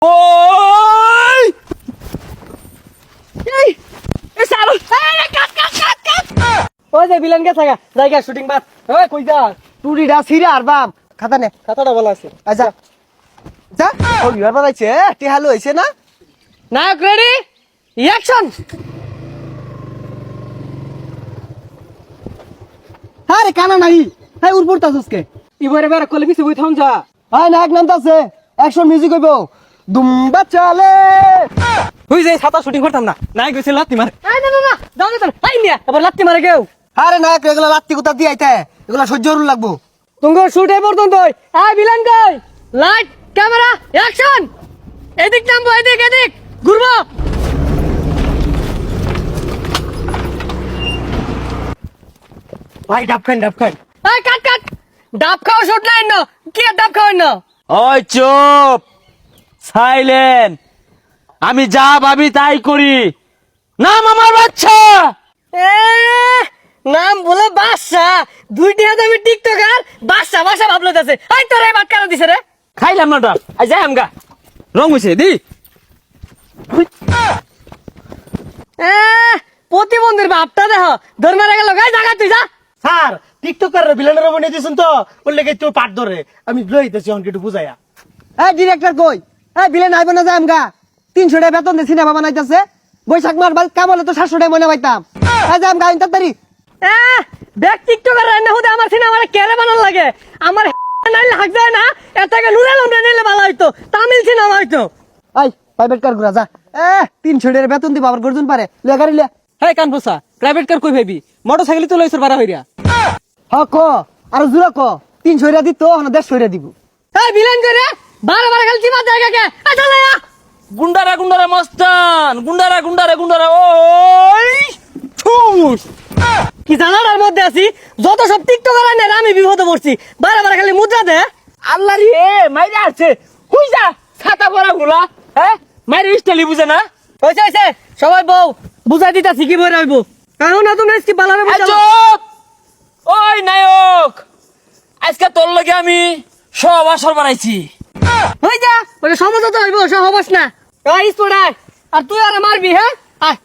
ওই এই এ সালো এই কাট কাট কাট কাট ওই যে ভিলেন গেছে জায়গা শুটিং বাস ওই কই যা টুরিডা সিরা আর বাম খাতা নে খাতাটা ভালো আছে আচ্ছা যা ও বিবার বানাইছে টিহালু হইছে না নায়ক রেডি অ্যাকশন আরে কানা নাই হ্যাঁ উড়পুর তাসুসকে ইবারে বেরা কলে বিছে বই থাম যা আয় নায়ক নামতাছে অ্যাকশন মিউজিক হইবো দুম্বা চালে হই যাই ছাতা শুটিং করতাম না নায়ক গেছে লাত্তি মারে আই না না না দাও না আই মিয়া আবার লাত্তি মারে কেউ আরে নায়ক এগুলা লাত্তি কুতা দি আইতে এগুলা সহ্য করুন লাগবো তুঙ্গ শুট এ পর্যন্ত আই ভিলেন কই লাইট ক্যামেরা অ্যাকশন এদিক নামবো এদিক এদিক ঘুরবো ভাই ডাব খান এই কাট কাট ডাব খাও শুট নাই না কি ডাব খাও না ওই চুপ সাইলেন্ট আমি যা ভাবি তাই করি নাম আমার বাচ্চা এ নাম বলে বাদশা দুইটি হাতে আমি টিকটকার বাদশা বাদশা ভাবলো যাচ্ছে এই তোর এই বাট কারা দিছে রে খাইলাম না ডাব আই যাই আমগা রং হইছে দি এ প্রতিবন্ধীর বাপটা দেখ ধর্মের গেল গাই জায়গা তুই যা স্যার টিকটকার ভিলেনের বনে দিছেন তো ওর লেগে তো পাট ধরে আমি লইতেছি অন একটু বুঝাইয়া এই ডিরেক্টর কই এই ভিলেন আইব না যায় আমগা 300 টাকা বেতন দিয়ে সিনেমা বানাইতাছে বৈশাখ মাস বাদ কাম হলে তো 700 টাকা মনে পাইতাম এই যে আমগা ইন্টারতারি এ দেখ টিকটকার রান্না হতে আমার সিনেমা কেড়ে বানান লাগে আমার নাই লাগ যায় না এটাকে নুরে লন্ডে নিলে ভালো হইতো তামিল সিনেমা হইতো আই প্রাইভেট কার ঘুরা যা 300 টাকা বেতন দিব আবার গর্জন পারে লে গাড়ি লে হে কানপুসা প্রাইভেট কার কই ভাবি মোটরসাইকেল তো লইছর বাড়া হইরা হ ক আর জুরা ক 300 টাকা দিত না 150 টাকা দিব এই ভিলেন করে বারে বারে খালি চিবা জায়গা কে আচ্ছা লায়া গুন্ডারা গুন্ডারা মস্তান গুন্ডারা গুন্ডারা গুন্ডারা ওই ঠুস কি জানার মধ্যে আছি যত সব টিকটকার আনে আমি বিপদে পড়ছি বারে বারে খালি মুদ্রা দে আল্লাহ রে মাইরা আছে হুই যা ছাতা পরা গুলা হ্যাঁ মাইরা স্টাইলি বুঝে না হইছে হইছে সবাই বউ বুঝাই দিতাছি কি বই রইব কারণ না তুমি কি বালারে এই বুঝালো চুপ ওই নায়ক আজকে তোর লগে আমি সব আসর বানাইছি হই যা বলে সমাজ তো হইব সব হবস না এই স্টুডেন্ট আর তুই আর মারবি হ্যাঁ আয়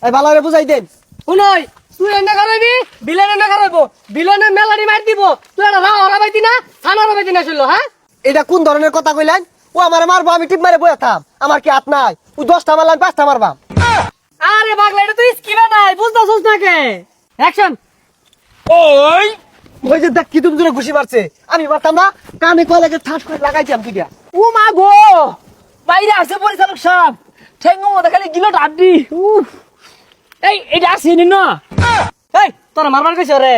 এই ভালোরে বুঝাই দেন শুনই তুই এন্ডা করবি বিলেন এন্ডা করব বিলনের মেলাডি মার দিব তুই আর রাও ওরা বাইতি না থানা বাইতি না শুনলো হ্যাঁ এটা কোন ধরনের কথা কইলেন ও আমারে মারবো আমি টিপ মারে বইয়া থাম আমার কি হাত নাই ও 10টা মারলাম 5টা মারবাম আরে পাগলা এটা তুই স্কিবে নাই বুঝতাছস না কে অ্যাকশন ওই ওই যে দেখ কি তুমি জোরে ঘুষি মারছে আমি মারতাম না কানে কলেজে ঠাস করে লাগাইতাম তুইটা ও মা গো বাইরে আছে পরিচালক সাহেব ঠেঙ্গো মধ্যে খালি গিলো ডাড্ডি এই এটা আসেনি না এই তোরা মারবার কইছ রে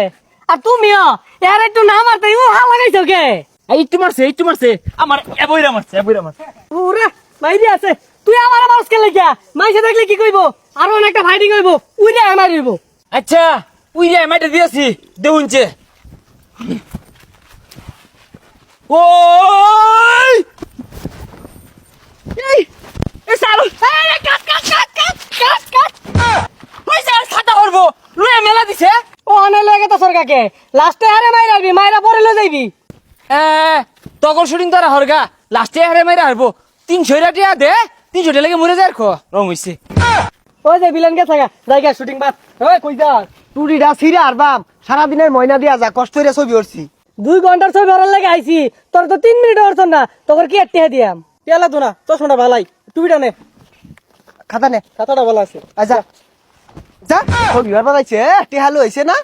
আর তুমিও এর একটু না মারতে ও হাল লাগাইছো কে এই একটু মারছে আমার এবইরা মারছে ওরে মাইরি আছে তুই আমার মারসকে লাগিয়া মাইসে দেখলে কি কইবো আর অনেকটা ফাইটিং হইব উইরে মারিব আচ্ছা উই রে মাইটা দিয়েছি দেউনছে ওই এই এ সালো এই কাট কাট কাট কাট কাট কাট ওই স্যার খাতা করবো লয়ে মেলা দিছে ও অনে লাগে তো সরকাকে লাস্টে হারে মাইরাবি মাইরা পরে লই যাইবি তখন শুটিং তারা হরগা লাস্টে হারে মাইরা হারবো 300 টাকা দে 300 টাকা লেগে মরে যায় খো রং হইছে ওই যে ভিলেন গেছে জায়গা শুটিং বাস ওই কই যা টুরিডা সিরা আর বাম সারা দিনের ময়না দিয়া যা কষ্ট করে ছবি উঠছি 2 ঘন্টার ছবি ভরার লাগে আইছি তোর তো 3 মিনিট হরছ না তোর কি একটা দিয়াম পেলা তো না চশমাটা ভালাই টুপিটা নে খাতা নে খাতাটা ভালো আছে আচ্ছা যা ছবি আর বানাইছে টিহালু হইছে না